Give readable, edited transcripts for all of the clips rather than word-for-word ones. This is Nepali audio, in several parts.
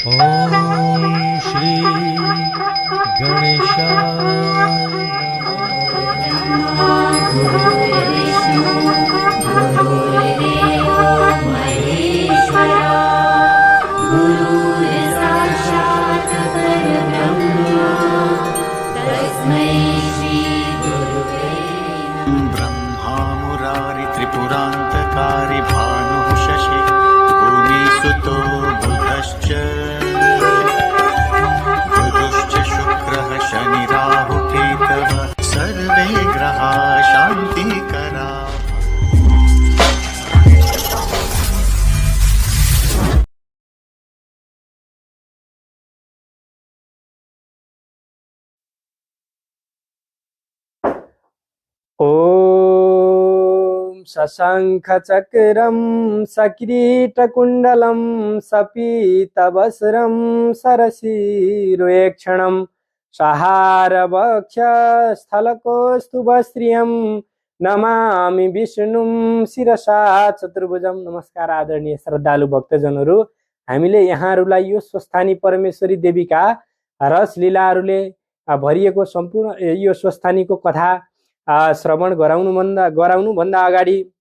ॐ श्री गणेशाय गुरुर्विष्णु गुरुर्देवो महेश्वरा गुरुर्साक्षात् परब्रह्म तस्मै श्री गुरुवे नमः। ब्रह्मा मुरारि त्रिपुरान्तकारी भानुः शशि भूमिसुतो बुधश्च बुधश्च शुक्रः शनि राहुकेतवः सर्वे ग्रहा शान्तिकरा। ॐ शशङ्खचक्रं सकिरीटकुण्डलं सपीतवस्त्रं सरसीरुयेक्षणं सहारवक्षस्थलकौस्तुभश्रियं नमामि विष्णुं शिरसा चतुर्भुजं। नमस्कार आदरणीय श्रद्धालु भक्तजनहरू, हामीले यहाँहरूलाई यो स्वस्थानी परमेश्वरी देवीका रस लीलाहरूले भरिएको सम्पूर्ण यो स्वस्थानीको कथा श्रवण गराउनुभन्दा अगाडि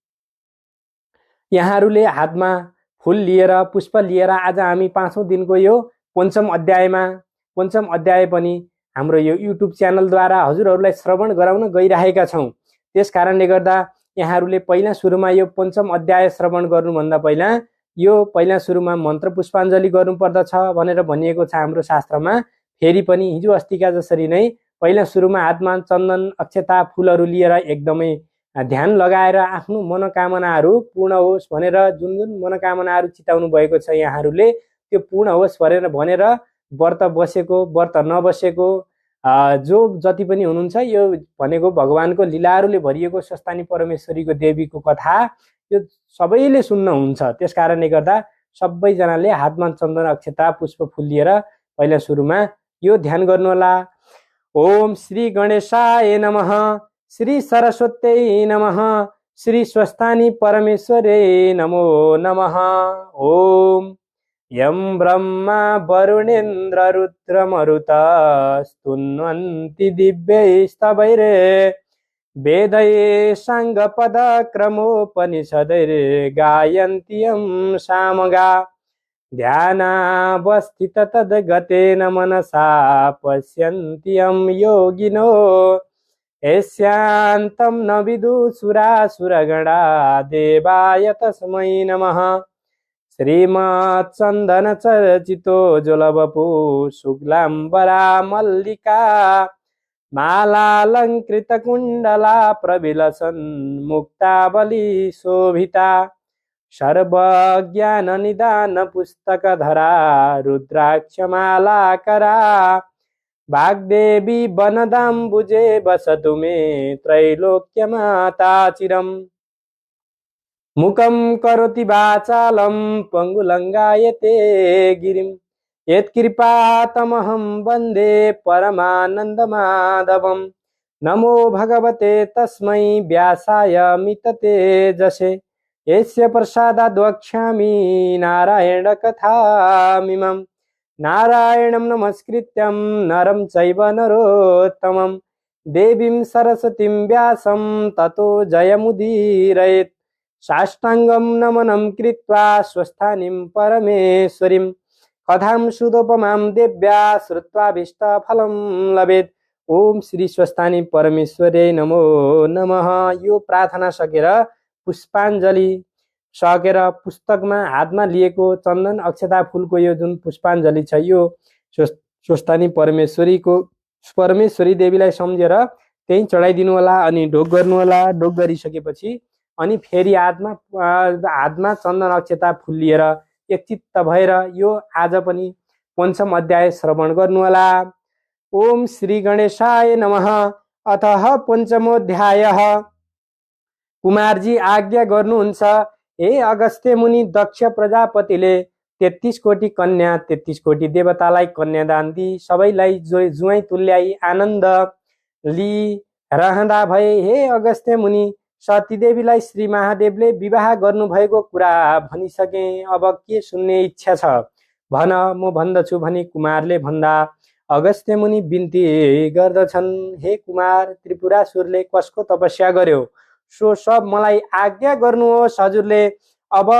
यहाँहरूले हातमा फुल लिएर पुष्प लिएर आज हामी 5औं दिनको यो पञ्चम अध्याय पनि हाम्रो यो युट्युब च्यानलद्वारा हजुरहरूलाई श्रवण गराउन गइरहेका छौँ। त्यस कारणले गर्दा यहाँहरूले पहिला सुरुमा यो पञ्चम अध्याय श्रवण गर्नुभन्दा पहिला सुरुमा मन्त्र पुष्पाञ्जली गर्नुपर्दछ भनेर भनिएको छ हाम्रो शास्त्रमा। फेरि पनि हिजो अस्तिका जसरी नै पहिला सुरुमा हातमा चन्दन अक्षता फुलहरू लिएर एकदमै ध्यान लगाएर आफ्नो मनोकामनाहरू पूर्ण होस् भनेर जुन मनोकामनाहरू चिताउनु भएको छ यहाँहरूले त्यो पूर्ण होस् भनेर व्रत बसेको व्रत नबसेको जो जति पनि हुनुहुन्छ यो भनेको भगवानको लीलाहरूले भरिएको स्वस्थानी परमेश्वरीको देवीको कथा यो सबैले सुन्न हुन्छ। त्यस कारणले गर्दा सबैजनाले हातमा चन्दन अक्षता पुष्प फुल लिएर पहिला सुरुमा यो ध्यान गर्नुहोला। ओम श्री गणेशाय नमः, श्री सरस्वत्यै नमः, श्री स्वस्थानी परमेश्वरे नमो नमः। ओम यं ब्रह्मा वरुणेन्द्र रुद्रमरुतस्तुन्वन्ति दिव्यैस्तवैरे वेदैः साङ्गपदक्रमोपनिषदैर्गायन्ति यं सामगा ध्यानावस्थित तद्गतेन मनसा पश्यन्ति यं योगिनो यस्यान्तं न विदुसुरासुरगणा देवाय तस्मै नमः। श्रीमच्चन्दनचर्चितो ज्वलवपु शुक्लाम्बरा मल्लिका मालालङ्कृतकुण्डला प्रविलसन् मुक्तावली शोभिता सर्वज्ञाननिदान पुस्तकधरा रुद्राक्षमालाकरा वाग्देवी वनदाम्बुजे वसतु मे त्रैलोक्यमाता चिरम्। मुखं करोति वाचालं पङ्गुलङ्गायते गिरिं यत्कृपातमहं वन्दे परमानन्दमाधवम्। नमो भगवते तस्मै व्यासाय मिततेजसे यस्य प्रसादाद् वक्ष्यामि नारायण कथामिमम्। नारायणं नमस्कृत्यं नरं चैव नरोत्तमं देवीं सरस्वतीं व्यासं ततो जयमुदीरयेत्। साष्टाङ्गं नमनं कृत्वा स्वस्थानीं परमेश्वरीं कथां सुदोपमां देव्या श्रुत्वाभीष्टफलं लभेत्। ओम श्री स्वस्थानी परमेश्वरे नमो नमः। यो प्रार्थना सकेर पुष्पाञ्जली सकेर पुस्तकमा हातमा लिएको चन्दन अक्षता फुलको यो जुन पुष्पाञ्जली छ यो स्वस्थानी परमेश्वरी देवीलाई सम्झेर त्यही चढाइदिनु होला अनि ढोग गर्नु होला। ढोग गरिसकेपछि अनि फेरि हातमा चन्दन अक्षता फुल लिएर एकचित्त भएर यो आज पनि पञ्चम अध्याय श्रवण गर्नु होला। ओम श्री गणेशाय नमः। अतः पञ्चमोऽध्यायः। कुमारजी आज्ञा गर्नुहुन्छ, हे अगस्त्य मुनि, दक्ष प्रजापतिले 33 कोटी कन्या 33 कोटी देवतालाई कन्यादान दिई सबैलाई जुवाई तुल्याई आनन्द लिइरहँदा भए हे अगस्त्य मुनि, सतीदेवीलाई श्री महादेवले विवाह गर्नुभएको कुरा भनिसके। अब के सुन्ने इच्छा छ? भन म भन्दछु भनी कुमारले भन्दा अगस्त्य मुनि बिन्ती गर्दछन्। हे कुमार, त्रिपुरासुरले कसको तपस्या गर्यो सो सब मलाई आज्ञा गर्नुहोस् हजुरले। अब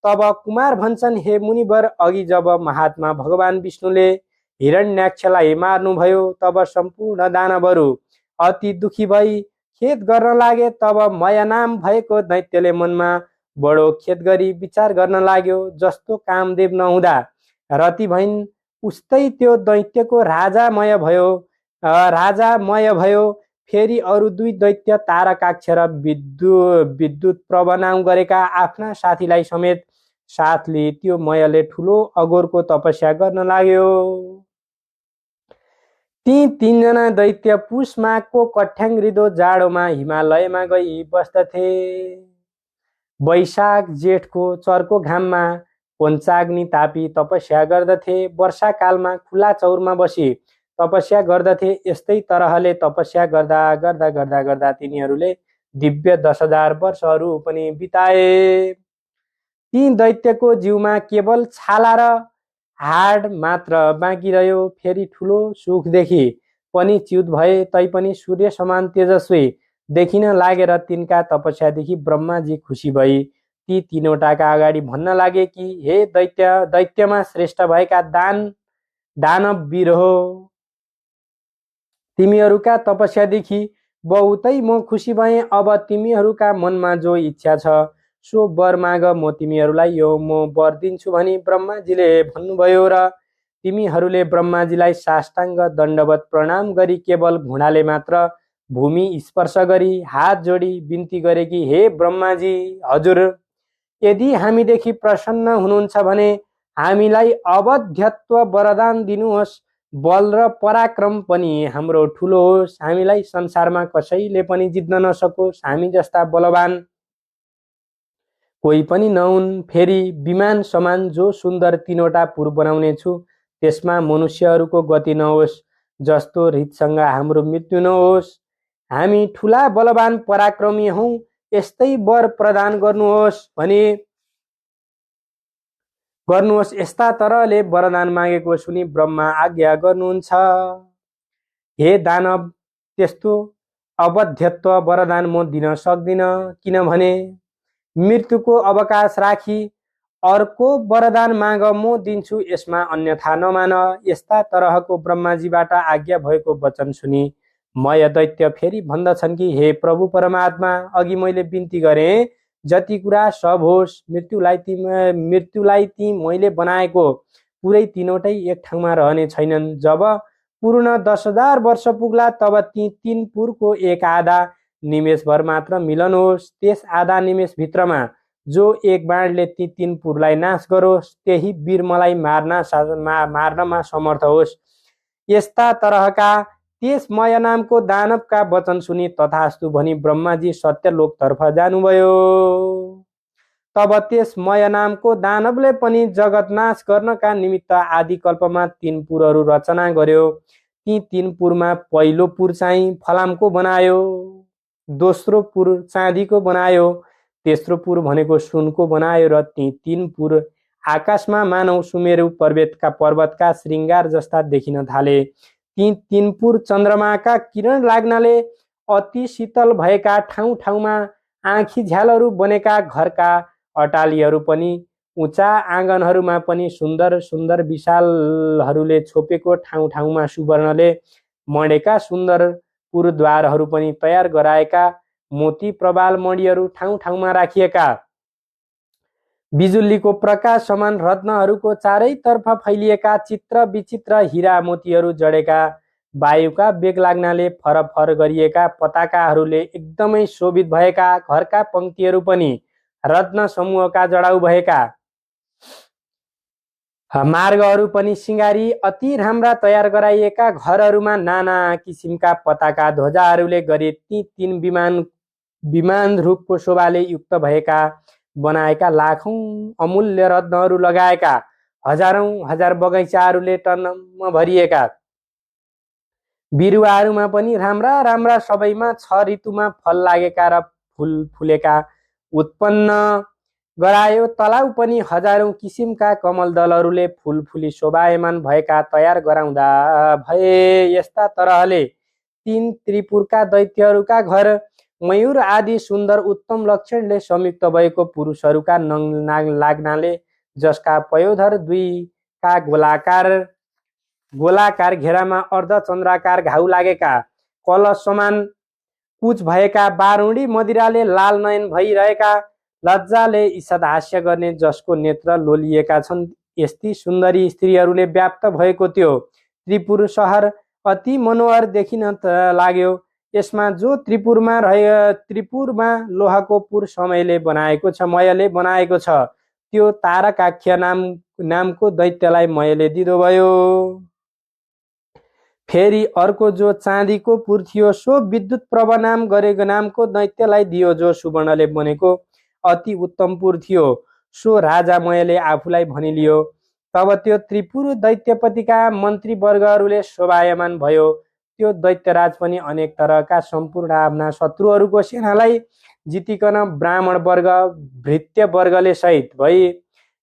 तब कुमार भन्छन्, हे मुनिवर, अघि जब महात्मा भगवान विष्णुले हिरण्याक्षलाई मार्नुभयो तब सम्पूर्ण दानवहरू अति दुखी भई खेद गर्न लागे। तब मया नाम भएको दैत्यले मनमा बडो खेद गरी विचार गर्न लाग्यो, जस्तो कामदेव नहुँदा रति भइन् उस्तै त्यो दैत्यको राजामय भयो। फेरि अरू दुई दैत्य तारकाक्ष र विद्युत प्रवनाम गरेका आफ्ना साथीलाई समेत साथ लिई त्यो मयले ठुलो अगोरको तपस्या गर्न लाग्यो। ती तीनजना दैत्य पुष माघको कठ्याङ्ग्रिदो जाडोमा हिमालयमा गई बस्दथे। वैशाख जेठको चर्को घाममा पञ्चाग्नि तापी तपस्या गर्दथे। वर्षाकालमा खुला चौरमा बसी तपस्या गर्दथे। यस्तै तरहले तपस्या गर्दा गर्दा गर्दा गर्दा तिनीहरूले दिव्य 10,000 वर्षहरू पनि बिताए। ती दैत्यको जिउमा केवल छाला र हाड मात्र बाँकी रह्यो। फेरि ठुलो सुखदेखि पनि च्युत भए तैपनि सूर्य समान तेजस्वी देखिन लागेर तिनका तपस्यादेखि ब्रह्माजी खुसी भई ती तीनवटाका अगाडि भन्न लागे कि हे दैत्यमा श्रेष्ठ भएका दानव वीर हो, तिमीहरूका तपस्यादेखि बहुतै म खुसी भएँ। अब तिमीहरूका मनमा जो इच्छा छ सो वर माग, म तिमीहरूलाई यो म वर दिन्छु भनी ब्रह्माजीले भन्नुभयो। र तिमीहरूले ब्रह्माजीलाई साष्टाङ्ग दण्डवत प्रणाम गरी केवल घुँडाले मात्र भूमि स्पर्श गरी हात जोडी बिन्ती गरे कि हे ब्रह्माजी, हजुर यदि हामीदेखि प्रसन्न हुनुहुन्छ भने हामीलाई अवध्यत्व वरदान दिनुहोस्। बल र पराक्रम पनि हाम्रो ठुलो होस्, हामीलाई संसारमा कसैले पनि जित्न नसकोस्, हामी जस्ता बलवान कोही पनि नहुन्। फेरि विमान समान जो सुन्दर 3वटा पुर बनाउने छु त्यसमा मनुष्यहरूको गति नहोस्, जस्तो रितसँग हाम्रो मृत्यु नहोस्। हामी ठुला बलवान पराक्रमी हौँ, यस्तै वर प्रदान गर्नुहोस् यस्ता तरहले वरदान मागेको सुनि ब्रह्मा आज्ञा गर्नुहुन्छ। हे दानव, त्यस्तो अवध्यत्व वरदान म दिन सक्दिन, किनभने मृत्युको अवकाश राखी अर्को वरदान माग म दिन्छु, यसमा अन्यथा नमान। यस्ता तरहको ब्रह्माजीबाट आज्ञा भएको वचन सुनि मय दैत्य फेरि भन्दछन् कि हे प्रभु परमात्मा, अघि मैले बिन्ती गरेँ जति कुरा सब होस्, मृत्युलाई ती मैले बनाएको पुरै तीनवटै एक ठाउँमा रहने छैनन्। जब पूर्ण 10,000 वर्ष पुग्ला तब ती 3 पुरको एक आधा निमेषभर मात्र मिलन होस्। त्यस आधा निमेष भित्रमा जो एक बाणले ती 3 पुरलाई नाश गरोस्, त्यही वीर मलाई मार्नमा समर्थ होस्। यस्ता तरहका त्यस मय नामको दानवका वचन सुनि तथास्तु भनी ब्रह्माजी सत्यलोकतर्फ जानुभयो। तब त्यस मय नामको दानवले पनि जगत नाश गर्नका निमित्त आदिकल्पमा 3 पुरहरू रचना गर्यो। ती 3 पुरमा पहिलो पुर चाहिँ फलामको बनायो, दोस्रो पुर चाँदीको बनायो, तेस्रो पुर भनेको सुनको बनायो र ती 3 पुर आकाशमा मानव सुमेरु पर्वतका श्रृङ्गार जस्ता देखिन थाले। ती 3 पुर चन्द्रमाका किरण लाग्नाले अति शीतल भएका ठाउँ ठाउँमा आँखी झ्यालहरू बनेका घरका अटालीहरू पनि, उचा आँगनहरूमा पनि सुन्दर सुन्दर विशालहरूले छोपेको ठाउँ ठाउँमा सुवर्णले मडेका सुन्दर पुरद्वारहरू पनि तयार गराएका मोती प्रवाल मणिहरू ठाउँ ठाउँमा राखिएका, बिजुलीको प्रकाश समान रत्नहरूको चारैतर्फ फैलिएका चित्र विचित्र हिरा मोतीहरू जडेका, वायुका वेग लाग्नाले फरफर गरिएका पताकाहरूले एकदमै शोभित भएका घरका पंक्तिहरू पनि रत्न समूहका जडाउ भएका, मार्गहरू पनि सिंगारी अति राम्रा तयार गराइएका, घरहरूमा नाना किसिमका पताका ध्वजाहरूले गरी ती 3 विमान रूपको शोभाले युक्त भएका बनाएका, लाखौं अमूल्य रत्नहरू लगाएका, हजारौं हजार बगैँचाहरूले टन्नमा भरिएका, बिरुवाहरूमा पनि राम्रा राम्रा सबैमा 6 ऋतुमा फल लागेका र फूल फुलेका, उत्पन्न गरायो। तलाउ पनि हजारौं किसिमका कमल दलहरूले फुल फुली शोभायमान भएका तयार गराउँदा भए। यस्ता तरहले तीन त्रिपुरका दैत्यहरूका घर मयूर आदि सुन्दर उत्तम लक्षणले संयुक्त भएको पुरुषहरूका नङ लाग्नाले जसका पयोधर दुईका गोलाकार घेरामा अर्धचन्द्राकार घाउ लागेका कलश समान कुच भएका बारुणी मदिराले लाल नयन भइरहेका लज्जाले ईषद हास्य गर्ने जसको नेत्र लोलिएका छन् यस्ती सुन्दरी स्त्रीहरूले व्याप्त भएको त्यो त्रिपुर सहर अति मनोहर देखिन लाग्यो। यसमा जो त्रिपुरमा लोहाको पुर समयले बनाएको छ मयले बनाएको छ त्यो तारकाख्य नामको दैत्यलाई मयले दिँदो भयो। फेरि अर्को जो चाँदीको पुर थियो सो विद्युत प्रभ नाम गरेको नामको दैत्यलाई दियो। जो सुवर्णले बनेको अति उत्तम पुर थियो सो राजा मयले आफूलाई भनिलियो। तब त्यो त्रिपुर दैत्यपतिका मन्त्री वर्गहरूले शोभायमान भयो। त्यो दैत्यराज पनि अनेक तरहका सम्पूर्ण आफ्ना शत्रुहरूको सेनालाई जितिकन ब्राह्मण वर्ग भृत्य वर्गले सहित भई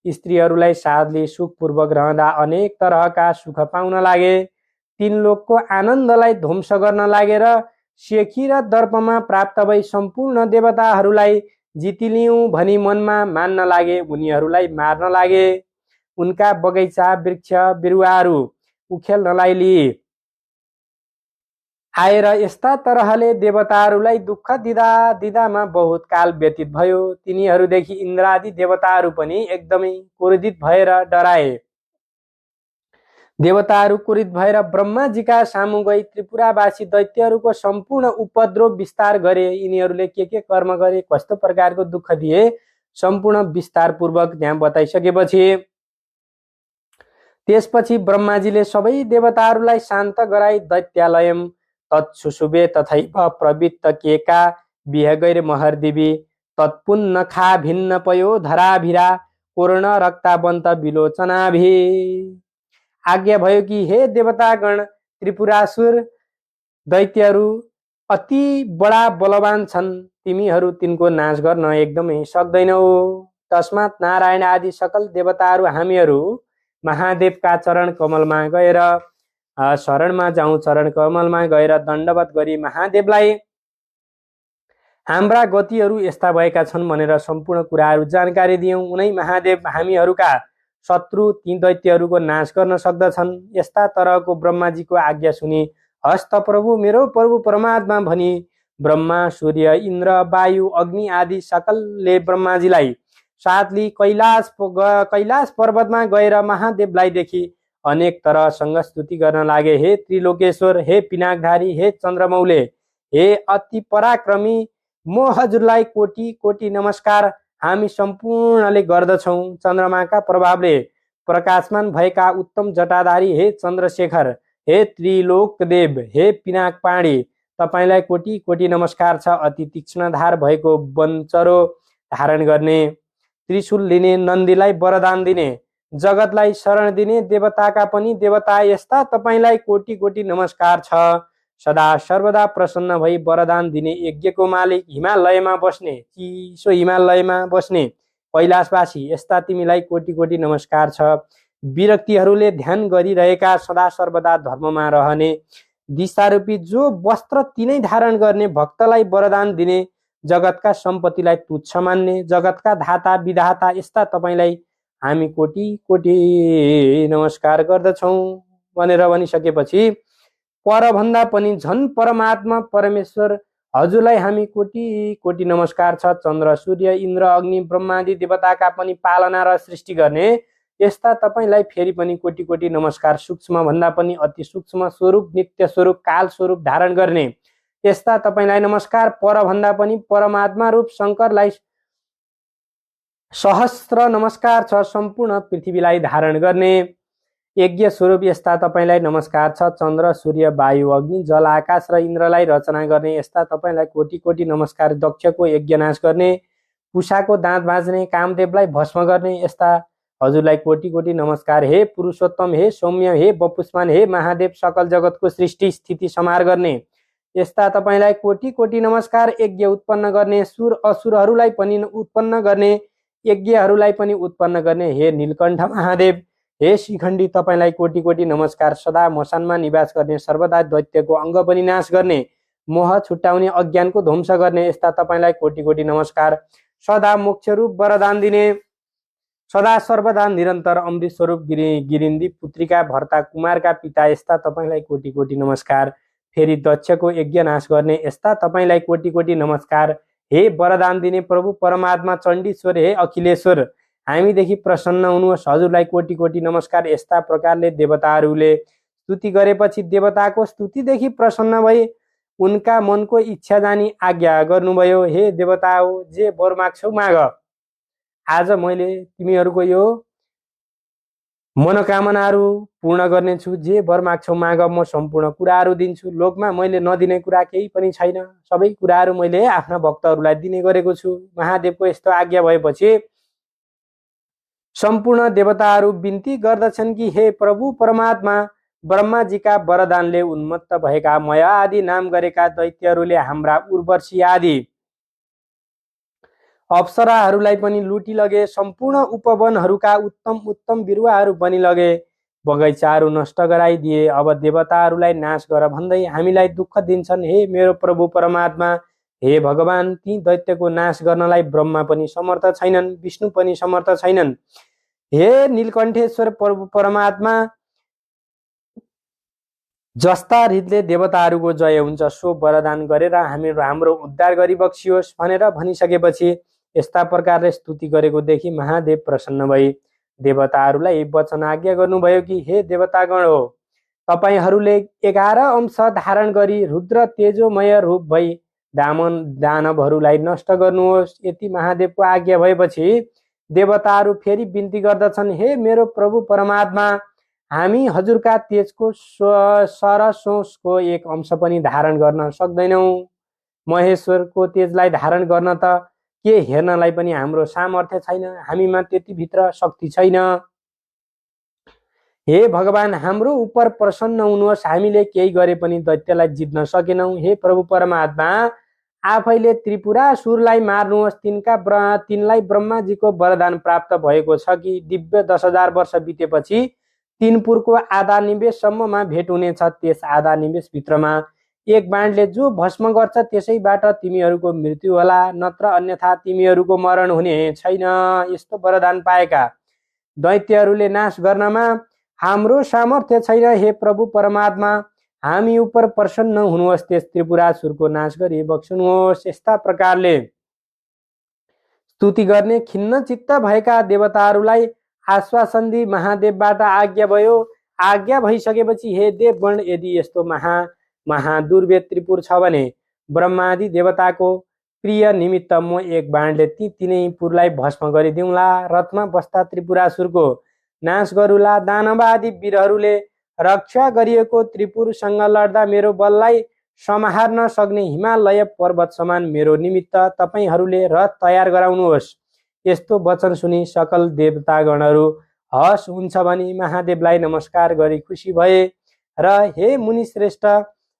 स्त्रीहरूलाई साथले सुखपूर्वक रहँदा अनेक तरहका सुख पाउन लागे। तीन लोकको आनन्दलाई ध्वंस गर्न लागेर शेखी र दर्पमा प्राप्त भई सम्पूर्ण देवताहरूलाई जितिलियौं भनी मनमा मान्न लागे। उनीहरूलाई मार्न लागे। उनका बगैँचा वृक्ष बिरुवाहरू उखेल्नलाई लिए। आएर यस्ता तरहले देवताहरूलाई दुःख दिदामा बहुत काल व्यतीत भयो। तिनीहरूदेखि इन्द्रादि देवताहरू पनि एकदमै क्रोधित भएर डराए। देवताहरू क्रोधित भएर ब्रह्माजीका सामु गई त्रिपुरावासी दैत्यहरूको सम्पूर्ण उपद्रव विस्तार गरे। यिनीहरूले के कर्म गरे कस्तो प्रकारको दुःख दिए सम्पूर्ण विस्तार पूर्वक त्यहाँ बताइसकेपछि त्यसपछि ब्रह्माजीले सबै देवताहरूलाई शान्त गराई दैत्यालयम तत्सुशुभे तथैव प्रवृत्त केका बिह गैर महर्दिवी तत्पुन्न खा भिन्न पयो धराभिरा कोर्ण रक्तावन्त विलोचनाभि। आज्ञा भयो कि हे देवतागण त्रिपुरासुर दैत्यहरू अति बडा बलवान छन्। तिमीहरू तिनको नाश गर्न एकदमै सक्दैनौ। तस्मात् नारायण आदि सकल देवताहरू हामीहरू महादेवका चरण कमलमा गएर शरणमा जाउँ। चरण कमलमा गएर दण्डवत गरी महादेवलाई हाम्रा गतिहरू यस्ता भएका छन् भनेर सम्पूर्ण कुराहरू जानकारी दियौँ। उनै महादेव हामीहरूका शत्रु ती दैत्यहरूको नाश गर्न सक्दछन्। यस्ता तरहको ब्रह्माजीको आज्ञा सुनि हस्त प्रभु मेरो प्रभु परमात्मा भनी ब्रह्मा सूर्य इन्द्र वायु अग्नि आदि सकलले ब्रह्माजीलाई साथली कैलाश पर्वतमा गएर महादेवलाई देखि अनेक तरहसँग स्तुति गर्न लागे। हे त्रिलोकेश्वर, हे पिनाकधारी, हे चन्द्रमौले, हे अति पराक्रमी, म हजुरलाई कोटी कोटी नमस्कार हामी सम्पूर्णले गर्दछौँ। चन्द्रमाका प्रभावले प्रकाशमान भएका उत्तम जटाधारी हे चन्द्रशेखर, हे त्रिलोकदेव, हे पिनाक पाणी, तपाईँलाई कोटी कोटी नमस्कार छ। अति तीक्ष्ण धार भएको वनचरो धारण गर्ने, त्रिशूल लिने, नन्दीलाई वरदान दिने, जगतलाई शरण दिने देवताका पनि देवता यस्ता तपाईँलाई कोटी कोटी नमस्कार छ। सदा सर्वदा प्रसन्न भई वरदान दिने यज्ञको मालिक, हिमालयमा बस्ने, चिसो हिमालयमा बस्ने कैलाशवासी यस्ता तिमीलाई कोटी कोटी नमस्कार छ। विरक्तिहरूले ध्यान गरिरहेका सदा सर्वदा धर्ममा रहने, दिशारूपी जो वस्त्र तिनै धारण गर्ने, भक्तलाई वरदान दिने, जगतका सम्पत्तिलाई तुच्छ मान्ने, जगतका धाता विधाता यस्ता तपाईँलाई हामी कोटी कोटी नमस्कार गर्दछौँ भनेर भनिसकेपछि परभन्दा पनि झन् परमात्मा परमेश्वर हजुरलाई हामी कोटी कोटी नमस्कार छ। चन्द्र सूर्य इन्द्र अग्नि ब्रह्मादि देवताका पनि पालना र सृष्टि गर्ने यस्ता तपाईँलाई फेरि पनि कोटी कोटी नमस्कार। सूक्ष्म भन्दा पनि अति सूक्ष्म स्वरूप, नित्य स्वरूप, काल स्वरूप धारण गर्ने यस्ता तपाईँलाई नमस्कार। परभन्दा पनि परमात्मा रूप शङ्करलाई सहस्र नमस्कार छ। सम्पूर्ण पृथ्वीलाई धारण गर्ने यज्ञ स्वरूप यस्ता तपाईँलाई नमस्कार छ। चन्द्र सूर्य वायु अग्नि जल आकाश र इन्द्रलाई रचना गर्ने यस्ता तपाईँलाई कोटी कोटी नमस्कार। दक्षको यज्ञ नाश गर्ने, पुषाको दाँत भाँच्ने, कामदेवलाई भस्म गर्ने यस्ता हजुरलाई कोटी कोटी नमस्कार। हे पुरुषोत्तम, हे सौम्य, हे बपुष्मान, हे महादेव, सकल जगतको सृष्टि स्थिति संहार गर्ने यस्ता तपाईँलाई कोटी कोटी नमस्कार। यज्ञ उत्पन्न गर्ने, सुर असुरहरूलाई पनि उत्पन्न गर्ने यज्ञहरूलाई पनि उत्पन्न गर्ने हे नीलकण्ठ महादेव, हे शिखण्डी, तपाईँलाई कोटी कोटी नमस्कार। सदा मसानमा निवास गर्ने, सर्वदा दैत्यको अङ्ग पनि नाश गर्ने, मोह छुट्याउने, अज्ञानको ध्वंस गर्ने यस्ता तपाईँलाई कोटी कोटी नमस्कार। सदा मोक्ष रूप वरदान दिने, सदा सर्वदा निरन्तर अमृत स्वरूप गिरिन्दी पुत्रीका भर्ता कुमारका पिता यस्ता तपाईँलाई कोटी कोटी नमस्कार। फेरि दक्षको यज्ञ नाश गर्ने यस्ता तपाईँलाई कोटी कोटी नमस्कार। हे वरदान दिने प्रभु परमात्मा चण्डीश्वर, हे अखिलेश्वर, हामीदेखि प्रसन्न हुनुहोस्। हजुरलाई कोटी कोटी नमस्कार। यस्ता प्रकारले देवताहरूले स्तुति गरेपछि देवताको स्तुतिदेखि प्रसन्न भए उनका मनको इच्छा जानी आज्ञा गर्नुभयो। हे देवता हो, जे वर माग्छौ माग, आज मैले तिमीहरूको यो मनोकामनाहरू पूर्ण गर्नेछु। जे वर माग्छौ माग, म सम्पूर्ण कुराहरू दिन्छु। लोकमा मैले नदिने कुरा केही पनि छैन, सबै कुराहरू मैले आफ्ना भक्तहरूलाई दिने गरेको छु। महादेवको यस्तो आज्ञा भएपछि सम्पूर्ण देवताहरू बिन्ती गर्दछन् कि हे प्रभु परमात्मा, ब्रह्माजीका वरदानले उन्मत्त भएका मया आदि नाम गरेका दैत्यहरूले हाम्रा उर्वशी आदि अप्सराहरूलाई पनि लुटिलगे, सम्पूर्ण उपवनहरूका उत्तम उत्तम बिरुवाहरू पनि लगे, बगैँचाहरू नष्ट गराइदिए। अब देवताहरूलाई नाश गर भन्दै हामीलाई दुःख दिन्छन्। हे मेरो प्रभु परमात्मा, हे भगवान, ती दैत्यको नाश गर्नलाई ब्रह्मा पनि समर्थ छैनन्, विष्णु पनि समर्थ छैनन्। हे नीलकण्ठेश्वर प्रभु परमात्मा, जस्ता हृदयले देवताहरूको जय हुन्छ सो वरदान गरेर हाम्रो उद्धार गरी बक्सियोस् भनेर भनिसकेपछि यस्ता प्रकारले स्तुति गरेको देखि महादेव प्रसन्न भई देवताहरूलाई वचन आज्ञा गर्नुभयो कि हे देवतागण हो, तपाईँहरूले 11 अंश धारण गरी रुद्र तेजोमय रूप भई दानवहरूलाई नष्ट गर्नुहोस्। यति महादेवको आज्ञा भएपछि देवताहरू फेरि बिन्ती गर्दछन्, हे मेरो प्रभु परमात्मा, हामी हजुरका तेजको सरसोसको एक अंश पनि धारण गर्न सक्दैनौँ। महेश्वरको तेजलाई धारण गर्न त के हेर्नलाई पनि हाम्रो सामर्थ्य छैन, हामीमा त्यति भित्र शक्ति छैन। हे भगवान, हाम्रो उपर प्रसन्न हुनुहोस्, हामीले केही गरे पनि दैत्यलाई जित्न सकेनौँ। हे प्रभु परमात्मा, आफैले त्रिपुरासुरलाई मार्नुहोस्। तिनलाई ब्रह्माजीको वरदान प्राप्त भएको छ कि दिव्य 10,000 वर्ष बितेपछि तिनपुरको आधा निमेषसम्ममा भेट हुनेछ। त्यस आधा निमेषभित्रमा एक बाणले जो भस्म गर्छ त्यसैबाट तिमीहरूको मृत्यु होला, नत्र अन्यथा तिमीहरूको मरण हुने छैन। यस्तो वरदान पाएका दैत्यहरूले नाश गर्नमा हाम्रो सामर्थ्य छैन। हे प्रभु परमात्मा, हामी उपर प्रसन्न हुनुहोस्, त्यस त्रिपुरासुरको नाश गरी बक्सनुहोस्। यस्ता प्रकारले स्तुति गर्ने खिन्न चित्त भएका देवताहरूलाई आश्वासन दिई महादेवबाट आज्ञा भयो। आज्ञा भइसकेपछि हे देवगण, यदि यस्तो महादुर्वेद त्रिपुर छ भने ब्रह्मादि देवताको प्रिय निमित्त म एक बाणले ती तिनै पुरलाई भस्म गरिदिउँला। रथमा बस्दा त्रिपुरासुरको नाश गरूला। दानवादी वीरहरूले रक्षा गरिएको त्रिपुरसँग लड्दा मेरो बललाई समार्न सक्ने हिमालय पर्वत समान मेरो निमित्त तपाईहरूले रथ तयार गराउनुहोस्। यस्तो वचन सुनि सकल देवतागणहरू हस हुन्छ भनी महादेवलाई नमस्कार गरी खुसी भए र हे मुनि श्रेष्ठ,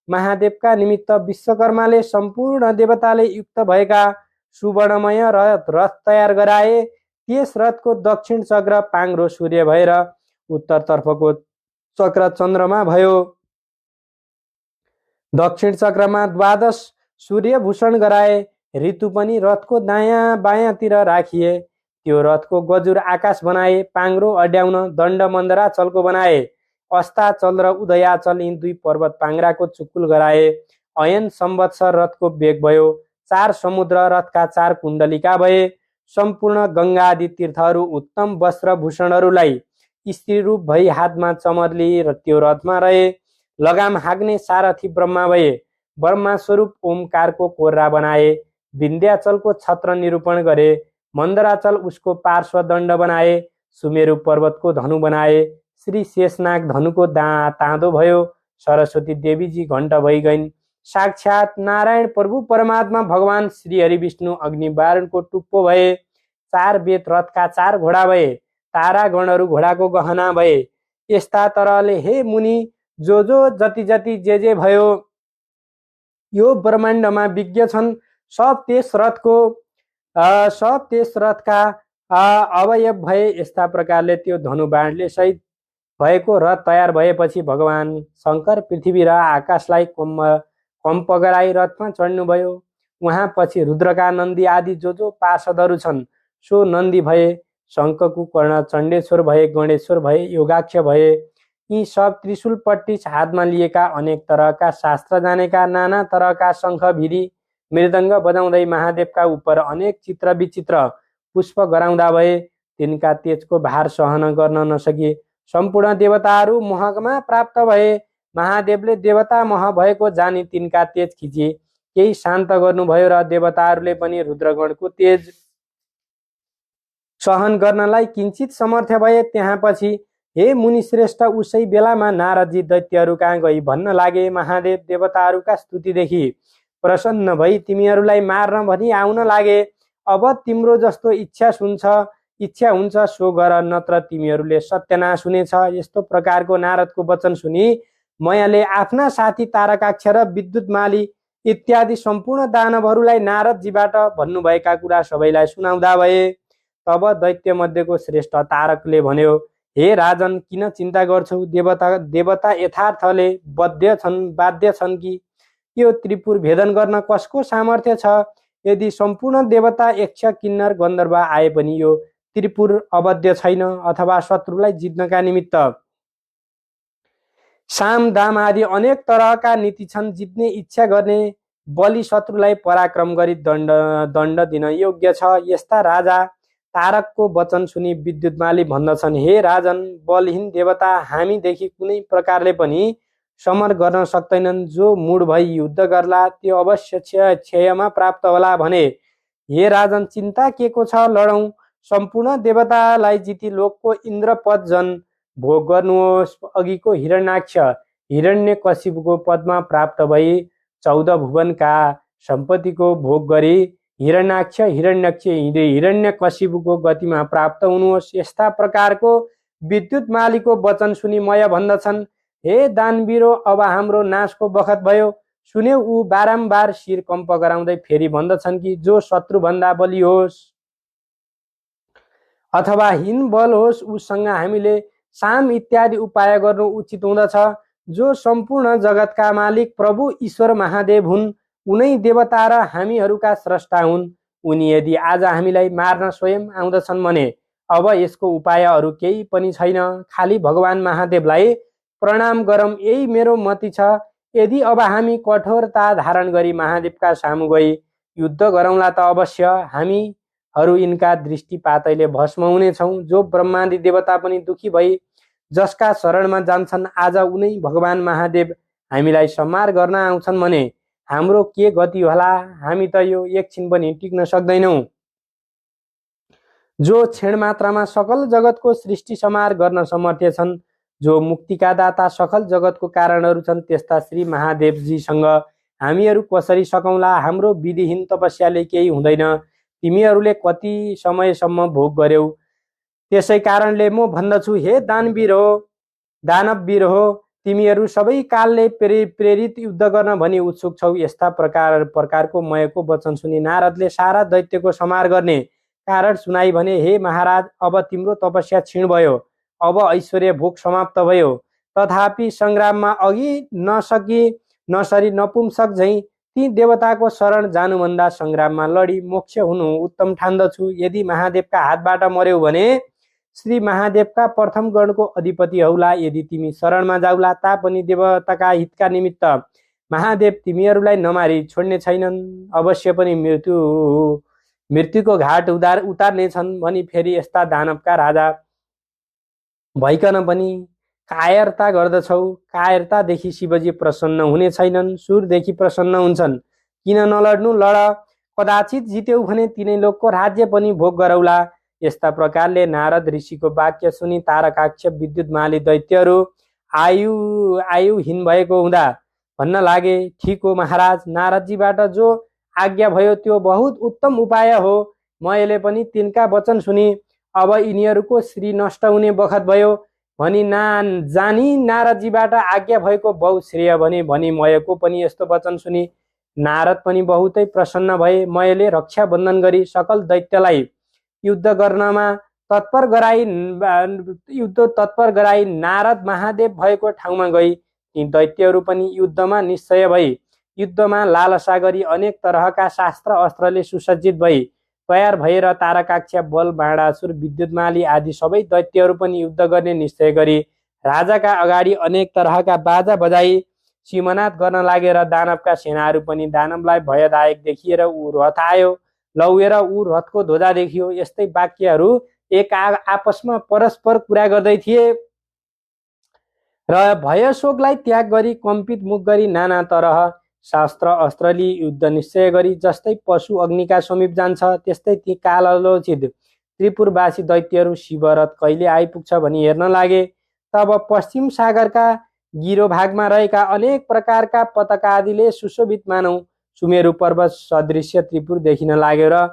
महादेवका निमित्त विश्वकर्माले सम्पूर्ण देवताले युक्त भएका सुवर्णमय रथ तयार गराए। त्यस रथको दक्षिण चक्र पाङ्रो सूर्य भएर उत्तरतर्फको चक्र चन्द्रमा भयो। दक्षिण चक्रमा 12 सूर्यभूषण गराए। ऋतु पनि रथको दायाँ बायाँतिर राखिए। त्यो रथको गजुर आकाश बनाए। पाङ्रो अड्याउन दण्ड मन्दराचलको बनाए। अस्ताचल र उदयाचल यी 2 पर्वत पाङ्राको चुकुल गराए। अयन संवत्सर रथको वेग भयो। 4 समुद्र रथका 4 कुण्डलिका भए। सम्पूर्ण गङ्गा आदि तीर्थहरू उत्तम वस्त्र भूषणहरूलाई स्त्री रूप भई हातमा चमरली र त्यो रथमा रहे। लगाम हाँक्ने सारथी ब्रह्मा भए। ब्रह्मा स्वरूप ओमकारको कोर्रा बनाए। विन्ध्याचलको छत्र निरूपण गरे। मन्दराचल उसको पार्श्वदण्ड बनाए। सुमेरु पर्वतको धनु बनाए। श्री शेषनाग धनुको ताँदो भयो। सरस्वती देवीजी घण्ट भई गइन्। साक्षात नारायण प्रभु परमात्मा भगवान श्री हरि विष्णु अग्नि वारणको टुप्पो भए। 4 बेत रथका 4 घोडा भए। तारा गणहरू घोडाको गहना भए। यस्ता तरहले हे मुनि, जो जति जे भयो यो ब्रह्माण्डमा विज्ञ छन् सब त्यस रथका अवयव भए यस्ता प्रकारले त्यो धनुबाणले सहित भएको रथ तयार भएपछि भगवान शङ्कर पृथ्वी र आकाशलाई कम्प गराई रथमा चढ्नुभयो। उहाँ पछि रुद्रका नन्दी आदि जो पार्षदहरू छन् सो नन्दी भए, शङ्खको कर्ण चण्डेश्वर भए, गणेश्वर भए, योगाक्ष भए। यी सब त्रिशूल पट्टिस हातमा लिएका अनेक तरहका शास्त्र जानेका नाना तरहका शङ्ख भिरी मृदङ्ग बजाउँदै महादेवका उपर अनेक चित्र विचित्र पुष्प गराउँदा भए। तिनका तेजको भार सहन गर्न नसकी सम्पूर्ण देवताहरू मोहमा प्राप्त भए। महादेवले देवता मोह भएको जानी तिनका तेज खिची केही शान्त गर्नुभयो र देवताहरूले पनि रुद्रगणको तेज सहन गर्नलाई किञ्चित समर्थ भए। त्यहाँपछि हे मुनि श्रेष्ठ उसै बेलामा नारदजी दैत्यहरू कहाँ गई भन्न लागे, महादेव देवताहरूका स्तुतिदेखि प्रसन्न भई तिमीहरूलाई मार्न भनी आउन लागे। अब तिम्रो जस्तो इच्छा हुन्छ सो गर, नत्र तिमीहरूले सत्यनाश हुनेछ। यस्तो प्रकारको नारदको वचन सुनि मयाले आफ्ना साथी तारकाक्ष र विद्युतमाली इत्यादि सम्पूर्ण दानवहरूलाई नारदजीबाट भन्नुभएका कुरा सबैलाई सुनाउँदा भए। तब दैत्य मध्येको श्रेष्ठ तारकले भन्यो, हे राजन, किन चिन्ता गर्छौ? देवता यथार्थले बाध्य छन् कि? यो त्रिपुर भेदन गर्न कसको सामर्थ्य छ? यदि सम्पूर्ण देवता, यक्ष, किन्नर, गन्धर्व आए पनि यो त्रिपुर अवध्य छैन। अथवा शत्रुलाई जित्नका निमित्त साम दाम आदि अनेक तरहका नीति छन्। जित्ने इच्छा गर्ने बलि शत्रुलाई पराक्रम गरी दण्ड दिन योग्य छ। यस्ता राजा तारकको वचन सुनि विद्युतमाली भन्दछन्, हे राजन, बलहीन देवता हामीदेखि कुनै प्रकारले पनि समर गर्न सक्दैनन्। जो मूड भई युद्ध गर्ला त्यो अवश्य क्षयमा प्राप्त होला भने। हे राजन, चिन्ता के को छ? लडौँ। सम्पूर्ण देवतालाई जिती लोकको इन्द्र पद जन भोग गर्नुहोस्। अघिको हिरण्याक्ष हिरण्यकशिपुको पदमा प्राप्त भई 14 भुवनका सम्पत्तिको भोग गरी हिरण्यकशिपुको गतिमा प्राप्त हुनुहोस्। यस्ता प्रकारको विद्युतमालीको वचन सुनि मय भन्दछन्, हे दानवीरो, अब हाम्रो नाशको बखत भयो। सुन्यौ? ऊ बारम्बार शिर कम्प गराउँदै फेरि भन्दछन् कि जो शत्रुभन्दा बलि होस् अथवा हीन बल होस् उसँग हामीले साम इत्यादि उपाय गर्नु उचित हुँदछ। जो सम्पूर्ण जगतका मालिक प्रभु ईश्वर महादेव हुन्, उनै देवता र हामीहरूका स्रष्टा हुन्। उनी यदि आज हामीलाई मार्न स्वयं आउँदछन् भने अब यसको उपाय अरू केही पनि छैन। खाली भगवान महादेवलाई प्रणाम गरौँ, यही मेरो मति छ। यदि अब हामी कठोरता धारण गरी महादेवका सामु गई युद्ध गरौँला त अवश्य हामीहरू यिनका दृष्टिपातैले भस्म हुनेछौँ। जो ब्रह्मादि देवता पनि दुखी भई जसका शरणमा जान्छन्, आज उनै भगवान महादेव हामीलाई संहार गर्न आउँछन् भने हाम्रो के गति होला? हामी त यो एकछिन पनि टिक्न सक्दैनौँ। जो क्षण मात्रामा सकल जगतको सृष्टि संहार गर्न समर्थ छन्, जो मुक्तिका दाता सकल जगतको कारणहरू छन्, त्यस्ता श्री महादेवजीसँग हामीहरू कसरी सकौँला? हाम्रो विधिहीन तपस्याले केही हुँदैन। तिमीहरूले कति समयसम्म भोग गर्यौ? त्यसै कारणले म भन्दछु, हे दानववीर हो, तिमीहरू सबै कालले प्रेरित युद्ध गर्न भनी उत्सुक छौ। यस्ता प्रकारको मयको वचन सुनि नारदले सारा दैत्यको संहार गर्ने कारण सुनाई भने, हे महाराज, अब तिम्रो तपस्या क्षीण भयो, अब ऐश्वर्य भोग समाप्त भयो। तथापि सङ्ग्राममा अघि नसरी नपुंसक झैँ ती देवताको शरण जानुभन्दा सङ्ग्राममा लडी मोक्ष हुनु उत्तम ठान्दछु। यदि महादेवका हातबाट मर्यौ भने श्री महादेवका प्रथम गणको अधिपति हौला। यदि तिमी शरणमा जाउला तापनि देवताका हितका निमित्त महादेव तिमीहरूलाई नमारी छोड्ने छैनन्। अवश्य पनि मृत्युको घाट उतार्ने छन् भनी फेरि यस्ता दानवका राजा भइकन पनि कायरता गर्दछौ। कायरतादेखि शिवजी प्रसन्न हुने छैनन्, सुरदेखि प्रसन्न हुन्छन्। किन नलड्नु? लड। कदाचित जित्यौ भने तिनै लोकको राज्य पनि भोग गरौला। यस्ता प्रकारले नारद ऋषिको वाक्य सुनि तारकाक्ष विद्युतमाली दैत्यहरू आयुहीन भएको हुँदा भन्न लागे, ठिक हो महाराज, नारदजीबाट जो आज्ञा भयो त्यो बहुत उत्तम उपाय हो। मैले पनि तिनका वचन सुनि अब यिनीहरूको श्री नष्ट हुने बखत भयो भनी जानी नारदजीबाट आज्ञा भएको बहुत श्रेय भनी मयको पनि यस्तो वचन सुनि नारद पनि बहुतै प्रसन्न भए। मयले रक्षा बन्धन गरी सकल दैत्यलाई युद्ध तत्पर गराई नारद महादेव भएको ठाउँमा गई ती दैत्यहरू पनि युद्धमा निश्चय भई युद्धमा लालसा गरी अनेक तरहका शास्त्र अस्त्रले सुसज्जित भई तयार भएर तारकाक्ष बल बाणासुर विद्युतमाली आदि सबै दैत्यहरू पनि युद्ध गर्ने निश्चय गरी राजाका अगाडि अनेक तरहका बाजा बजाई सिमनाद गर्न लागेर दानवका सेनाहरू पनि दानवलाई भयदायक देखिएर ऊ रथ आयो लौएर ऊ रथको ध्वजा देखियो। यस्तै वाक्यहरू एक आपसमा परस्पर कुरा गर्दै थिए र भयशोकलाई त्याग गरी कम्पित मुख गरी नाना तरह शास्त्र अस्त्रले युद्ध निश्चय गरी जस्तै पशु अग्निका समीप जान्छ त्यस्तै ती कालालोचित त्रिपुरवासी दैत्यहरू शिवरथ कहिले आइपुग्छ भनी हेर्न लागे। तब पश्चिम सागरका गिरो भागमा रहेका अनेक प्रकारका पताका आदिले सुशोभित मानौ सुमेरु पर्वत सदृश्य त्रिपुर देखिन लाग्यो र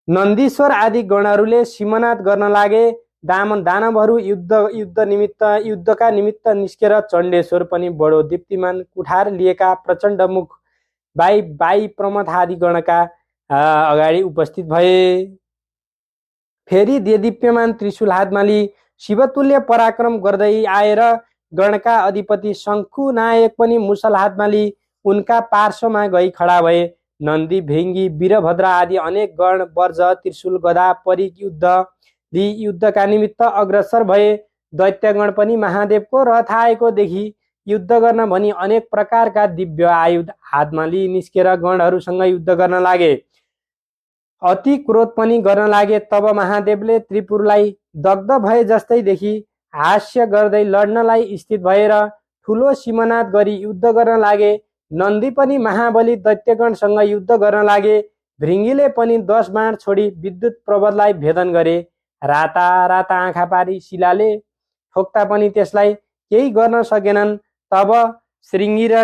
नन्दीश्वर आदि गणहरूले सिमनाद गर्न लागे। दानवहरू युद्धका निमित्त निस्केर चण्डेश्वर पनि बडो दीप्तिमान कुठार लिएका प्रचण्ड मुख बाई प्रमथ आदि गणका अगाडि उपस्थित भए। फेरि देदीप्यमान त्रिशूल हातमा लिई शिवतुल्य पराक्रम गर्दै आएर गणका अधिपति शङ्खु नायक पनि मुसल हातमा लिई उनका पार्श्वमा गई खडा भए। नन्दी भृङ्गी वीरभद्र आदि अनेक गण वर्ज त्रिशूल गदा परिक युद्धका निमित्त अग्रसर भए। दैत्यगण पनि महादेवको रथ आएको देखि युद्ध गर्न भनी अनेक प्रकारका दिव्य आयुध हातमा लिई निस्केर गणहरूसँग युद्ध गर्न लागे। अति क्रोध पनि गर्न लागे। तब महादेवले त्रिपुरलाई दग्ध भए जस्तै देखि हास्य गर्दै लड्नलाई स्थित भएर ठुलो सिमनाद गरी युद्ध गर्न लागे। नन्दी पनि महाबली दैत्यगणसँग युद्ध गर्न लागे। भृङ्गीले पनि 10 बाण छोडी विद्युत पर्वतलाई भेदन गरे। राता राता आँखा पारी शिलाले ठोक्दा पनि त्यसलाई केही गर्न सकेनन्। तब श्रृङ्गी र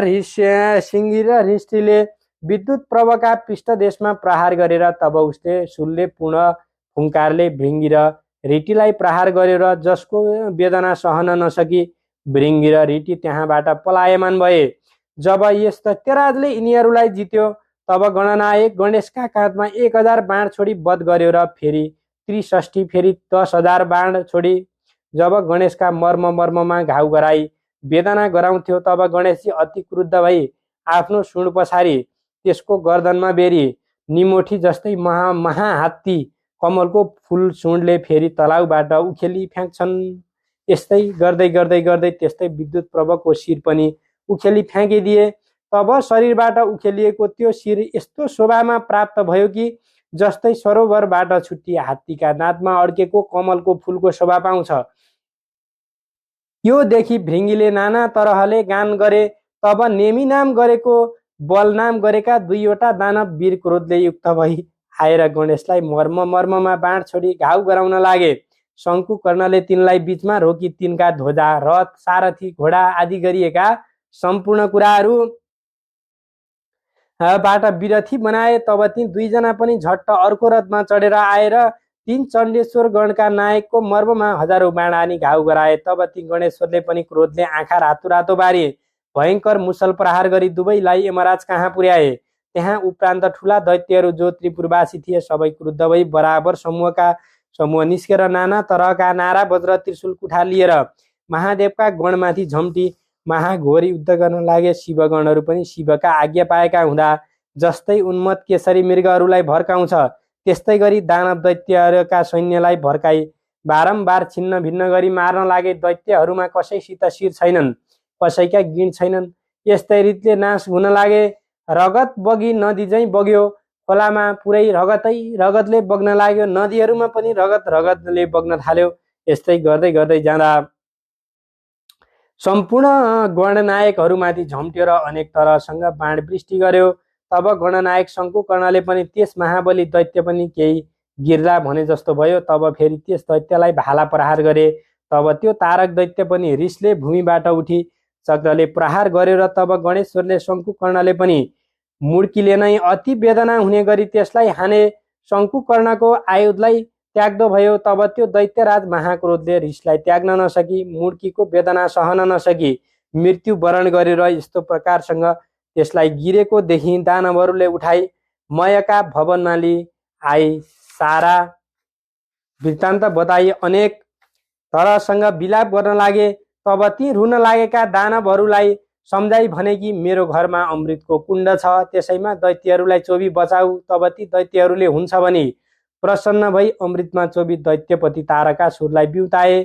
हृष्टिले विद्युत प्रभका पृष्ठदेशमा प्रहार गरेर तब उसले शूलले पूर्ण फुङ्कारले भृङ्गी र रीटिलाई प्रहार गरेर जसको वेदना सहन नसकी भृङ्गी र रीटी त्यहाँबाट पलायमान भए। जब यस दैत्यराजले यिनीहरूलाई जित्यो तब गणनायक गणेशका काँधमा 1000 बाण छोडी वध गर्यो र फेरि 63 फेरि 10,000 बाण छोडी जब गणेशका मर्ममा घाउ गराई वेदना गराउँथ्यो तब गणेशजी अति क्रुद्ध भई आफ्नो सुँड पछारी त्यसको गर्दनमा बेरी निमोठी जस्तै महाहात्ती कमलको फुल सुँडले फेरि तलाउबाट उखेली फ्याँक्छन्। यस्तै गर्दै गर्दै गर्दै त्यस्तै विद्युत प्रभको शिर पनि उखेली फ्याँकिदिए। तब शरीरबाट उखेलिएको त्यो शिर यस्तो शोभामा प्राप्त भयो कि जस्तै सरोवरबाट छुट्टी हात्तीका दाँतमा अड्केको कमलको फुलको शोभा पाउँछ। यो देखि भृङ्गीले नाना तरहले गान गरे। तब नेमी नाम गरेको बल नाम गरेका 2वटा दानव वीर क्रोधले युक्त भई आएर गणेशलाई मर्ममा बाण छोडी घाउ गराउन लागे। शङ्कु कर्णले तिनलाई बीचमा रोकी तिनका ध्वजा रथ सारथी घोडा आदि गरिएका सम्पूर्ण कुराहरू बाट विरथी बनाए। तब ती 2 जना पनि झट्ट अर्को रथमा चढेर आएर 3 चण्डेश्वर गणका नायकको मर्ममा हजारौं बाण हानी घाउ गराए। तब ती गणेश्वरले पनि क्रोधले आँखा रातो रातो बारे भयङ्कर मुसल प्रहार गरी दुवैलाई यमराज कहाँ पुर्याए। त्यहाँ उपरान्त ठुला दैत्यहरू जो त्रिपुरवासी थिए सबै क्रुद्ध भई बराबर समूह निस्केर नाना तरहका नारा वज्र त्रिशूल कुठार लिएर महादेवका गणमाथि झम्टी महाघोर युद्ध गर्न लागे। शिवगणहरू पनि शिवका आज्ञा पाएका हुँदा जस्तै उन्मत्त केसरी मृगहरूलाई भर्काउँछ त्यस्तै गरी दानव दैत्यहरूका सैन्यलाई भर्काई बारम्बार छिन्न भिन्न गरी मार्न लागे। दैत्यहरूमा कसैसित शिर छैनन् कसैका गिण छैनन्। यस्तै रीतिले नाश हुन लागे। रगत बगी नदी झैँ बग्यो। खोलामा पुरै रगतले बग्न लाग्यो। नदीहरूमा पनि रगतले बग्न थाल्यो। यस्तै गर्दै गर्दै जाँदा सम्पूर्ण गणनायकहरूमाथि झम्ट्यो र अनेक तरहसँग बाण वृष्टि गर्यो। तब गणनायक शङ्कु कर्णले पनि त्यस महाबली दैत्य पनि केही गिर्ला भने जस्तो भयो। तब फेरि त्यस दैत्यलाई भाला प्रहार गरे। तब त्यो तारक दैत्य पनि रिसले भूमिबाट उठी चक्रले प्रहार गर्यो र तब गणेश्वरले शङ्कु कर्णले पनि मुड्कीले नै अति वेदना हुने गरी त्यसलाई हाने। शङ्कु कर्णको आयुधलाई त्याग्दो भयो। तब त्यो दैत्यराज महाक्रोधले रिसलाई त्याग्न नसकी मुड्कीको वेदना सहन नसकी मृत्यु वरण गरेर यस्तो प्रकारसँग त्यसलाई गिरेको देखि दानवहरूले उठाई मयका भवनमा लिई आई सारा वृत्तान्त बताए अनेक तरसँग विलाप गर्न लागे। तब ती रुन लागेका दानवहरूलाई सम्झाई भने कि मेरो घरमा अमृतको कुण्ड छ, त्यसैमा दैत्यहरूलाई चोबी बचाऊ। तब ती दैत्यहरूले हुन्छ भने प्रसन्न भई अमृतमा चोबी दैत्यपति तारकासुरलाई बिउताए।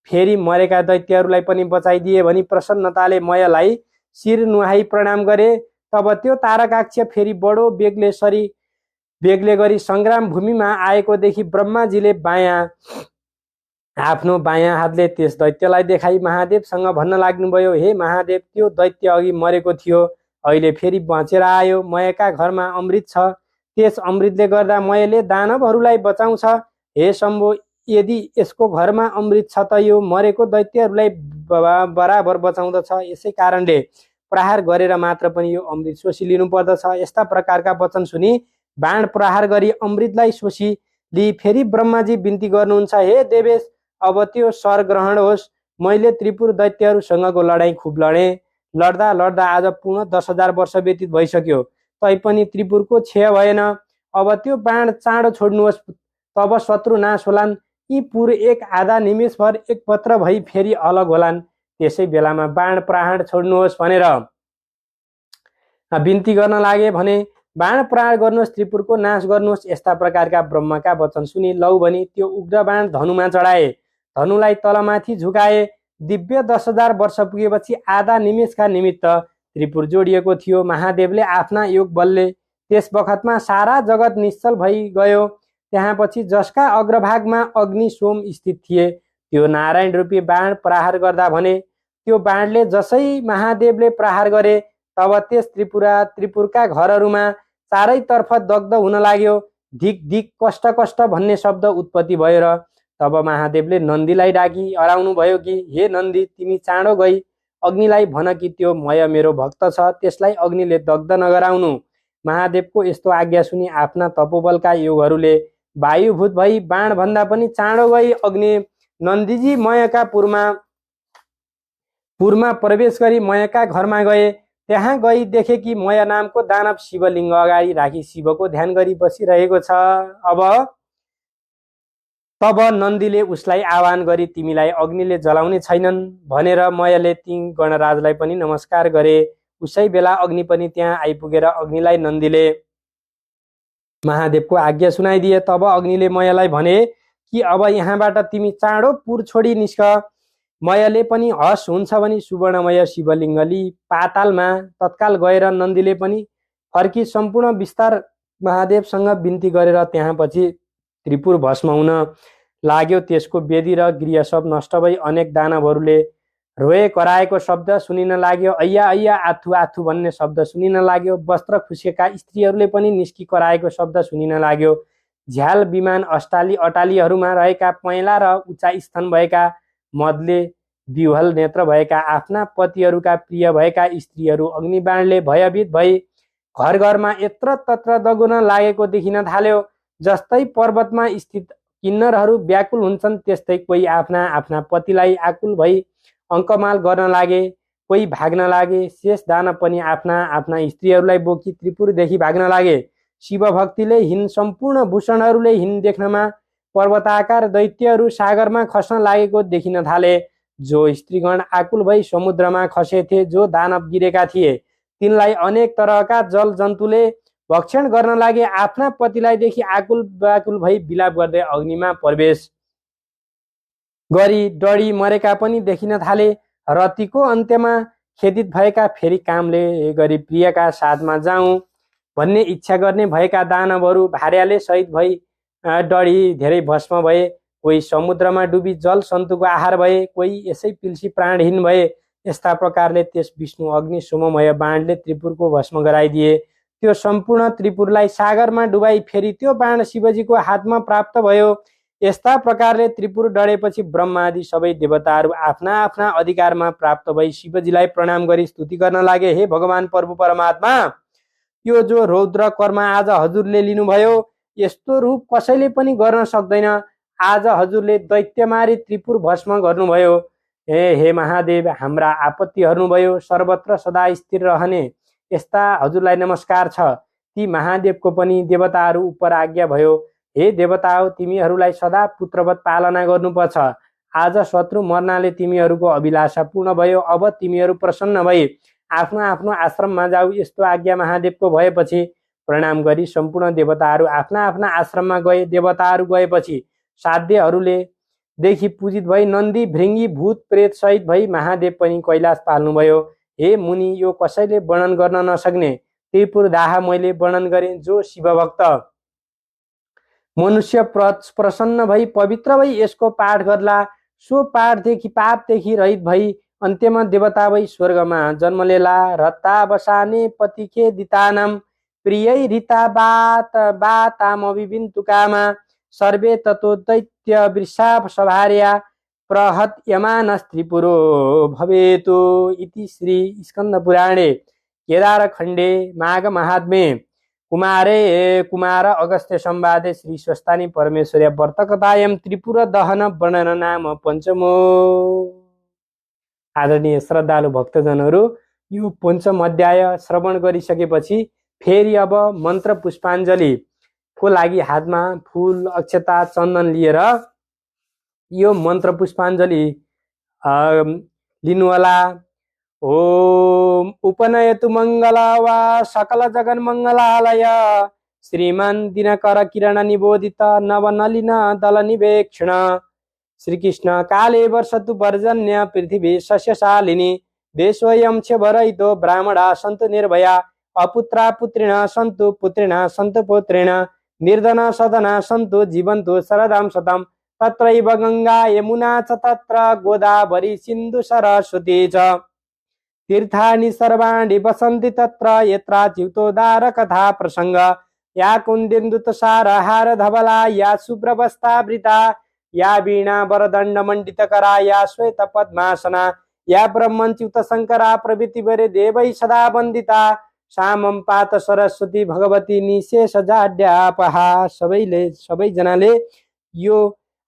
फेरि मरेका दैत्यहरूलाई पनि बचाइदिए भनी प्रसन्नताले मयलाई शिर नुहाई प्रणाम गरे। तब त्यो तारकाक्ष फेरि बडो बेग्ले गरी सङ्ग्राम भूमिमा आएको देखि ब्रह्माजीले आफ्नो बायाँ हातले त्यस दैत्यलाई देखाई महादेवसँग भन्न लाग्नुभयो, हे महादेव, त्यो दैत्य अघि मरेको थियो, अहिले फेरि बाँचेर आयो। मयका घरमा अमृत छ, त्यस अमृतले गर्दा मयले दानवहरूलाई बचाउँछ। हे शम्भो, यदि यसको घरमा अमृत छ त यो मरेको दैत्यहरूलाई बराबर बचाउँदछ। यसै कारणले प्रहार गरेर मात्र पनि यो अमृत शोषी लिनु पर्दछ। यस्ता प्रकारका वचन सुनि बाण प्रहार गरी अमृतलाई शोषी लिई फेरि ब्रह्माजी बिन्ती गर्नुहुन्छ, हे देवेश, अब त्यो स्वर ग्रहण होस्। मैले त्रिपुर दैत्यहरूसँगको लडाईँ खुब लडेँ। लड्दा लड्दा आज पूर्ण 10,000 वर्ष व्यतीत भइसक्यो, तैपनि त्रिपुरको क्षय भएन। अब त्यो बाण चाँडो छोड्नुहोस्, तब शत्रु नाश होलान्। यी पुर एक आधा निमेषभर एकपत्र भई फेरि अलग होलान्। त्यसै बेलामा बाण प्रहार छोड्नुहोस् भनेर बिन्ती गर्न लागे। भने बाण प्रहार गर्नुहोस्, त्रिपुरको नाश गर्नुहोस्। यस्ता प्रकारका ब्रह्मका वचन सुनि लौ भनी त्यो उग्र बाण धनुमा चढाए। धनुलाई तलमाथि झुकाए। दिव्य 10,000 वर्ष पुगेपछि आधा निमेषका निमित्त त्रिपुर जोडिएको थियो। महादेवले आफ्ना योग बलले त्यस बखतमा सारा जगत निश्चल भई गयो। त्यहाँ पछि जसका अग्रभागमा अग्नि सोम स्थित थिए, त्यो नारायण रूपी बाण प्रहार गर्दा भने त्यो बाणले जसै महादेवले प्रहार गरे, तब त्यस त्रिपुरका घरहरूमा चारैतर्फ दग्ध हुन लाग्यो। धिक धिक कष्ट कष्ट भन्ने शब्द उत्पत्ति भयो। र तब महादेवले नन्दीलाई डाकी हराउनु भयो कि, हे नन्दी, तिमी चाँडो गई अग्निलाई भन कि त्यो मय मेरो भक्त छ, त्यसलाई अग्निले दग्ध नगराउनु। महादेवको यस्तो आज्ञा सुनि आफ्ना तपोबलका योगहरूले वायुभूत भई बाण भन्दा पनि चाँडो गई अग्नि नन्दीजी मयका पुरमा प्रवेश गरी मयका घरमा गए। त्यहाँ गई देखे कि मय नामको दानव शिवलिङ्ग अगाडि राखी शिवको ध्यान गरी बसिरहेको छ। तब नन्दीले उसलाई आह्वान गरी तिमीलाई अग्निले जलाउने छैनन् भनेर मयले ती गणराजलाई पनि नमस्कार गरे। उसै बेला अग्नि पनि त्यहाँ आइपुगेर अग्निलाई नन्दीले महादेवको आज्ञा सुनाइदिए। तब अग्निले मयलाई भने कि अब यहाँबाट तिमी चाँडो पुर छोडी निस्क। मयले पनि हस हुन्छ भनी सुवर्णमय शिवलिङ्ग लिई पातालमा तत्काल गएर नन्दीले पनि फर्की सम्पूर्ण विस्तार महादेवसँग बिन्ती गरेर त्यहाँ पछि त्रिपुर भस्म हुन लाग्यो। त्यसको वेदी र गृह सब नष्ट भई अनेक दानवहरूले रोए कराएको शब्द सुनिन लाग्यो। अय्या अय्या आथु आथु भन्ने शब्द सुनिन लाग्यो। वस्त्र खुसेका स्त्रीहरूले पनि निस्की कराएको शब्द सुनिन लाग्यो। झ्याल विमान अटालीहरूमा रहेका पहेँला र उच्च स्थान भएका मदले विह्वल नेत्र भएका आफ्ना पतिहरूका प्रिय भएका स्त्रीहरू अग्निबाणले भयभीत भई घर घरमा यत्र तत्र दगुन लागेको देखिन थाल्यो। जस्तै पर्वतमा स्थित किन्नरहरू व्याकुल हुन्छन्, त्यस्तै कोही आफ्ना आफ्ना पतिलाई आकुल भई अङ्कमाल गर्न लागे, कोही भाग्न लागे। शेष दानव पनि आफ्ना आफ्ना स्त्रीहरूलाई बोकी त्रिपुरदेखि भाग्न लागे। शिवभक्तिले हिन सम्पूर्ण भूषणहरूले हिन देख्नमा पर्वताकार दैत्यहरू सागरमा खस्न लागेको देखिन थाले। जो स्त्रीगण आकुल भई समुद्रमा खसेथे, जो दानव गिरेका थिए, तिनलाई अनेक तरहका जल जन्तुले भक्षण गर्न लागे। आफ्ना पतिलाई देखि आकुल व्याकुल भई विलाप गर्दै अग्निमा प्रवेश गरी डढी मरेका पनि देखिन थाले। रतिको अन्त्यमा खेदित भएका फेरि कामले गरी प्रियका साथमा जाउँ भन्ने इच्छा गर्ने भएका दानवहरू भार्याले सहित भई डढी धेरै भस्म भए। कोही समुद्रमा डुबी जल सन्तुको आहार भए, कोही यसै पिल्सी प्राणहीन भए। यस्ता प्रकारले त्यस विष्णु अग्नि सोममय बाणले त्रिपुरको भस्म गराइदिए। त्यो सम्पूर्ण त्रिपुरलाई सागरमा डुबाई फेरि त्यो बाण शिवजीको हातमा प्राप्त भयो। यस्ता प्रकारले त्रिपुर डढेपछि ब्रह्मा आदि सबै देवताहरू आफ्ना आफ्ना अधिकारमा प्राप्त भई शिवजीलाई प्रणाम गरी स्तुति गर्न लागे। हे भगवान प्रभु परमात्मा, यो जो रौद्र कर्म आज हजुरले लिनुभयो, यस्तो रूप कसैले पनि गर्न सक्दैन। आज हजुरले दैत्य मारी त्रिपुर भस्म गर्नुभयो। हे महादेव, हाम्रा आपत्ति हर्नुभयो। सर्वत्र सदा स्थिर रहने यस्ता हजुरलाई नमस्कार छ। ती महादेवको पनि देवताहरू उप आज्ञा भयो, हे देवता हो, तिमीहरूलाई सदा पुत्रवत पालना गर्नुपर्छ। आज शत्रु मर्नाले तिमीहरूको अभिलाषा पूर्ण भयो। अब तिमीहरू प्रसन्न भई आफ्नो आफ्नो आश्रममा जाऊ। यस्तो आज्ञा महादेवको भएपछि प्रणाम गरी सम्पूर्ण देवताहरू आफ्ना आफ्ना आश्रममा गए। देवताहरू गएपछि साध्यहरूले देखि पूजित भई नन्दी भृङ्गी भूत प्रेत सहित भई महादेव पनि कैलाश पाल्नुभयो। हे मुनि, यो कसैले वर्णन गर्न नसक्ने त्रिपुरदाह मैले वर्णन गरेँ। जो शिवभक्त मनुष्य प्रसन्न भई पवित्र भई यसको पाठ गर्ला, सो पाठदेखि पापदेखि रहित भई अन्त्यमा देवता भई स्वर्गमा जन्म लेला। रत्ता बसाने पतिखे दितानाम प्रियै रिता बाताम विबिन्तुकामा सर्वे ततो दैत्य वृषा सभार्या प्रहत्यमानस्त्रिपुरो भवेतु। इति श्री स्कन्दपुराणे केदारखण्डे माघ महात्म्ये कुमार अगस्त्य संवादे श्री स्वस्तानी परमेश्वर्य वर्तकतायम त्रिपुर दहन वर्णन नाम पञ्चमो। आदरणीय श्रद्धालु भक्तजनहरू, यो पञ्चम अध्याय श्रवण गरिसकेपछि फेरि अब मन्त्र पुष्पाञ्जली को लागि हातमा फूल अक्षता चन्दन लिएर यो मन्त्र पुष्पाञ्जली लिनुहोला। ओम उपनयतु मङ्गला वा सकल जगन मङ्गलालय श्रीमान दिनकर किरण निबोधित नवनलिन दल निवेक्षण श्रीकृष्ण काले वर्षतु पर्जन्य पृथिवी सस्यशालिनी देशोऽयं च वरयितो ब्राह्मणा सन्तु निर्भया अपुत्रा पुत्रिण सन्तु पुत्रिण सन्तु पुत्रिण निर्धना सदना सन्तु जीवन्तु शरदां शतं तत्रैव गङ्गा यमुना च तत्र गोदावरी सिन्धु सरस्वती च तीर्थानि सर्वाणि वसन्ति तत्र यत्राच्युतोदार कथा प्रसंग या कुन्दिन्दुतसार हार धवला या शुभ्रवस्त्रावृता या वीणा वरदण्ड मण्डितकरा या श्वेत पद्मासना या ब्रह्मच्युत शङ्करा प्रभृति वरे देवै सदा वन्दिता सामं पात सरस्वती भगवती निशेष जाड्यापहा। सबैजनाले यो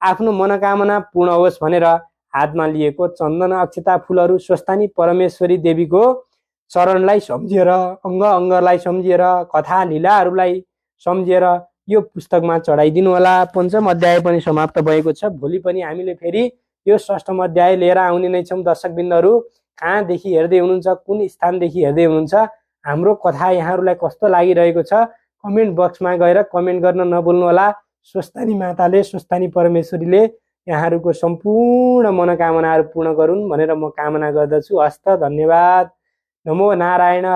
आफ्नो मनोकामना पूर्ण होस् भनेर हातमा लिएको चन्दन अक्षता फूलहरू स्वस्तानी परमेश्वरी देवीको चरणलाई सम्झिएर अङ्गलाई सम्झिएर कथा लीलाहरूलाई सम्झिएर यो पुस्तकमा चढाइदिनु होला। पञ्चम अध्याय पनि समाप्त भएको छ। भोलि पनि हामीले फेरि यो षष्ठम अध्याय लिएर आउने नै छौँ। दर्शकबिन्दहरू कहाँदेखि हेर्दै हुनुहुन्छ, कुन स्थानदेखि हेर्दै हुनुहुन्छ, हाम्रो कथा यहाँहरूलाई कस्तो लागिरहेको छ कमेन्ट बक्समा गएर कमेन्ट गर्न नभुल्नु होला। स्वस्तानी माताले स्वस्तानी परमेश्वरीले यहाँहरूको सम्पूर्ण मनोकामनाहरू पूर्ण गरून् भनेर म कामना गर्दछु। हस्त धन्यवाद। नमो नारायण।